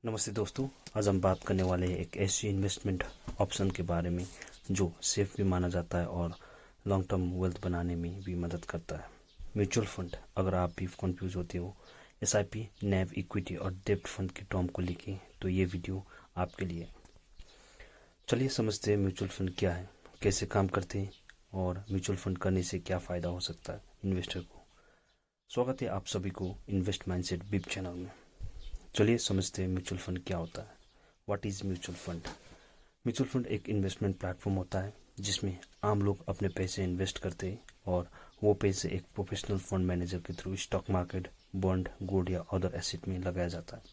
नमस्ते दोस्तों। आज हम बात करने वाले हैं एक ऐसी इन्वेस्टमेंट ऑप्शन के बारे में जो सेफ भी माना जाता है और लॉन्ग टर्म वेल्थ बनाने में भी मदद करता है। Mutual fund. अगर आप भी कंफ्यूज होते हो एसआईपी, नैव, इक्विटी और डेब्ट फंड के टर्म को लेके, तो ये वीडियो आपके लिए। चलिए समझते हैं म्यूचुअल फंड क्या है, कैसे काम करते हैं और म्यूचुअल फंड करने से क्या फ़ायदा हो सकता है इन्वेस्टर को। स्वागत है आप सभी को इन्वेस्ट माइंडसेट बिप चैनल में। चलिए समझते हैं म्यूचुअल फंड क्या होता है। What is mutual fund? Mutual fund एक इन्वेस्टमेंट प्लेटफॉर्म होता है जिसमें आम लोग अपने पैसे इन्वेस्ट करते हैं और वो पैसे एक प्रोफेशनल फंड मैनेजर के through stock market, bond, gold या अदर एसेट में लगाया जाता है।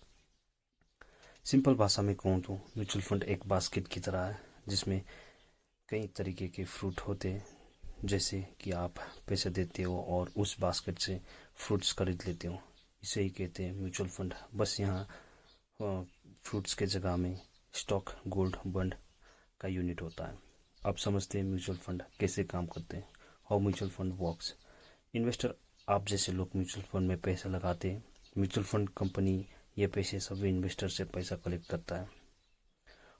सिंपल भाषा में कहूँ तो म्यूचुअल फंड एक बास्केट की तरह है जिसमें कई तरीके के फ्रूट होते हैं, जैसे कि आप पैसे देते हो और उस बास्केट से फ्रूट्स खरीद लेते हो। इसे ही कहते हैं म्यूचुअल फंड। बस यहाँ फ्रूट्स के जगह में स्टॉक, गोल्ड, बॉन्ड का यूनिट होता है। अब समझते हैं म्यूचुअल फंड कैसे काम करते हैं। How mutual fund works. Investor, आप जैसे लोग म्यूचुअल फंड में पैसा लगाते हैं। म्यूचुअल फंड कंपनी ये पैसे सभी इन्वेस्टर से पैसा कलेक्ट करता है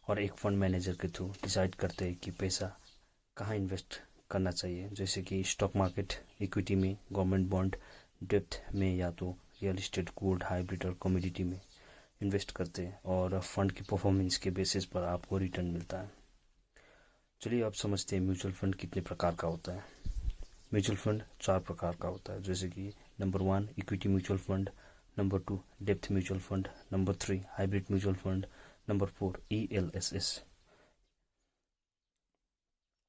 और एक फंड मैनेजर के थ्रू डिसाइड करते हैं कि पैसा कहाँ इन्वेस्ट करना चाहिए, जैसे कि स्टॉक मार्केट, इक्विटी में, गवर्नमेंट बॉन्ड, डेब्ट में, या तो रियल इस्टेट, गोल्ड, हाइब्रिड और कमोडिटी में इन्वेस्ट करते हैं और फंड की परफॉर्मेंस के बेसिस पर आपको रिटर्न मिलता है। चलिए अब समझते हैं म्यूचुअल फंड कितने प्रकार का होता है। म्यूचुअल फंड 4 प्रकार का होता है, जैसे कि number 1 equity mutual fund, number 2 depth mutual fund, number 3 hybrid mutual fund, number 4 ELSS।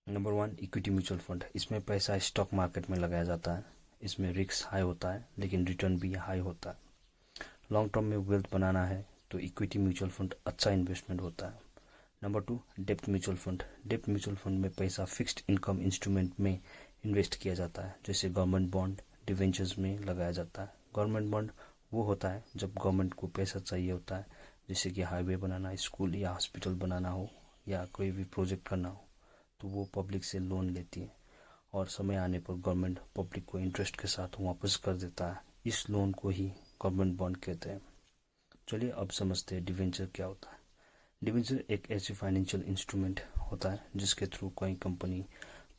Number 1 equity mutual fund. इसमें पैसा स्टॉक मार्केट में लगाया जाता है। इसमें रिस्क हाई होता है लेकिन रिटर्न भी हाई होता है। लॉन्ग टर्म में वेल्थ बनाना है तो इक्विटी म्यूचुअल फंड अच्छा इन्वेस्टमेंट होता है। Number 2 depth mutual fund. Depth mutual fund में पैसा फिक्स्ड इनकम इंस्ट्रूमेंट में इन्वेस्ट किया जाता है, जैसे गवर्नमेंट बॉन्ड, डिवेंचर्स में लगाया जाता है। गवर्नमेंट बॉन्ड वो होता है जब गवर्नमेंट को पैसा चाहिए होता है, जैसे कि हाईवे बनाना, स्कूल या हॉस्पिटल बनाना हो या कोई भी प्रोजेक्ट करना हो, तो वो पब्लिक से लोन लेती है और समय आने पर गवर्नमेंट पब्लिक को इंटरेस्ट के साथ वापस कर देता है। इस लोन को ही गवर्नमेंट बॉन्ड कहते हैं। चलिए अब समझते हैं डिवेंचर क्या होता है। डिवेंचर एक ऐसी फाइनेंशियल इंस्ट्रूमेंट होता है जिसके थ्रू कोई कंपनी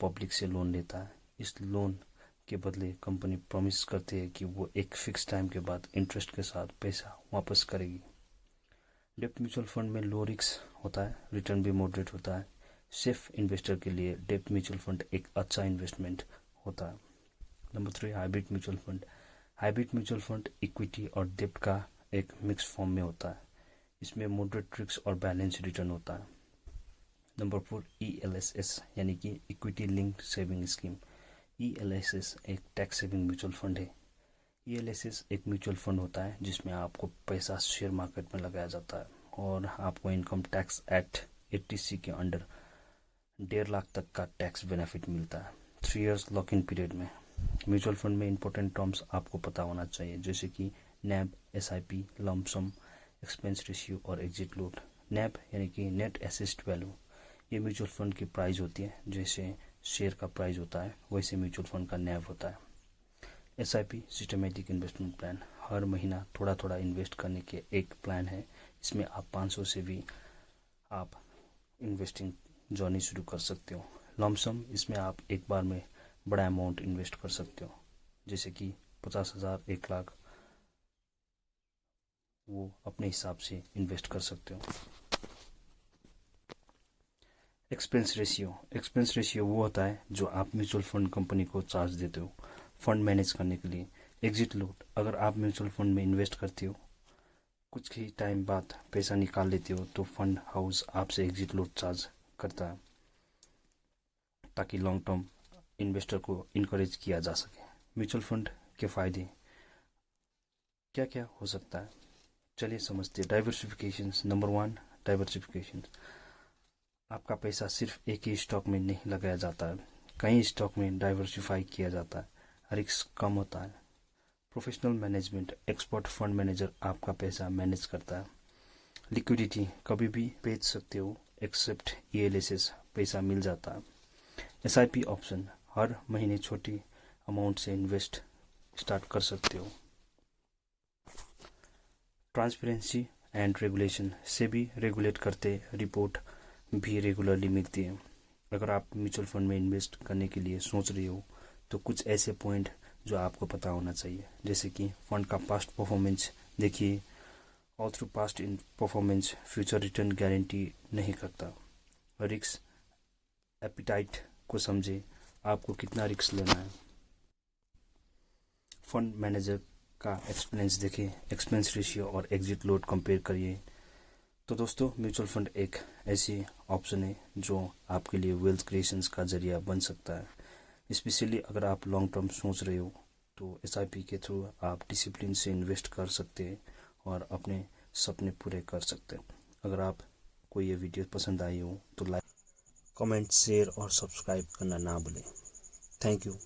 पब्लिक से लोन लेता है। इस लोन के बदले कंपनी प्रॉमिस करती है कि वो एक फिक्स टाइम के बाद इंटरेस्ट के साथ पैसा वापस करेगी। डेप्थ म्यूचुअल फंड में लो रिस्क होता है, रिटर्न भी मॉडरेट होता है। सेफ इन्वेस्टर के लिए डेप्थ म्यूचुअल फंड एक अच्छा इन्वेस्टमेंट होता है। Number 3 hybrid mutual fund. Hybrid mutual fund equity और डेप्ट का एक मिक्स फॉर्म में होता है। इसमें मॉडरेट रिस्क और बैलेंस रिटर्न होता है। नंबर 4 ELSS यानी कि equity linked saving scheme. ELSS एक टैक्स सेविंग म्यूचुअल फंड है। ELSS एक म्यूचुअल फंड होता है जिसमें आपको पैसा शेयर मार्केट में लगाया जाता है और आपको इनकम टैक्स एक्ट 80C के अंडर 1.5 लाख तक का टैक्स बेनिफिट मिलता है 3 इयर्स लॉक इन पीरियड में। म्यूचुअल फंड में इंपॉर्टेंट टर्म्स आपको पता होना चाहिए, जैसे कि नैब, SIP, लंप सम, एक्सपेंस रेशियो और एग्जिट लोड। नैब यानी कि नेट एसेट वैल्यू, ये म्यूचुअल फंड की प्राइस होती है। जैसे शेयर का प्राइस होता है वैसे म्यूचुअल फंड का नैब होता है। SIP सिस्टमेटिक इन्वेस्टमेंट प्लान, हर महीना थोड़ा थोड़ा इन्वेस्ट करने के एक प्लान है। इसमें आप 500 से भी आप इन्वेस्टिंग जर्नी शुरू कर सकते हो। लमसम, इसमें आप एक बार में बड़ा अमाउंट इन्वेस्ट कर सकते हो, जैसे कि 50,000, 1 लाख, वो अपने हिसाब से इन्वेस्ट कर सकते हो। Expense ratio. एक्सपेंस रेशियो वो होता है जो आप म्यूचुअल फंड कंपनी को चार्ज देते हो फंड मैनेज करने के लिए। एग्जिट लोड, अगर आप म्यूचुअल फंड में इन्वेस्ट करते हो, कुछ ही टाइम बाद पैसा निकाल लेते हो, तो फंड हाउस आपसे एग्जिट लोड चार्ज करता है ताकि लॉन्ग टर्म इन्वेस्टर को इनकरेज किया जा सके। म्यूचुअल फंड के फायदे क्या क्या हो सकता है, चलिए समझते हैं। डाइवर्सिफिकेशन। Number 1 diversification. आपका पैसा सिर्फ एक ही स्टॉक में नहीं लगाया जाता है, कई स्टॉक में डाइवर्सिफाई किया जाता है, रिस्क कम होता है। Professional management, expert fund manager आपका पैसा मैनेज करता है। लिक्विडिटी, कभी भी बेच सकते हो एक्सेप्ट ELSS, पैसा मिल जाता है। SIP ऑप्शन, हर महीने छोटी अमाउंट से इन्वेस्ट स्टार्ट कर सकते हो। ट्रांसपेरेंसी एंड रेगुलेशन से भी रेगुलेट करते रिपोर्ट भी रेगुलरली मिलती है। अगर आप म्यूचुअल फंड में इन्वेस्ट करने के लिए सोच रहे हो तो कुछ ऐसे पॉइंट जो आपको पता होना चाहिए, जैसे कि फंड का पास्ट परफॉर्मेंस देखिए। ऑल थ्रू पास्ट इन परफॉर्मेंस फ्यूचर रिटर्न गारंटी नहीं करता। रिस्क एपिटाइट को समझे, आपको कितना रिस्क लेना है। फंड मैनेजर का एक्सपेंस देखिए, एक्सपेंस रेशियो और एग्जिट लोड कंपेयर करिए। तो दोस्तों, म्यूचुअल फंड एक ऐसी ऑप्शन है जो आपके लिए वेल्थ क्रिएशंस का जरिया बन सकता है। स्पेशली अगर आप लॉन्ग टर्म सोच रहे हो तो SIP के थ्रू आप डिसिप्लिन से इन्वेस्ट कर सकते हैं और अपने सपने पूरे कर सकते हैं। अगर आप को ये वीडियो पसंद आई हो तो लाइक, कमेंट, शेयर और सब्सक्राइब करना ना भूलें। Thank you.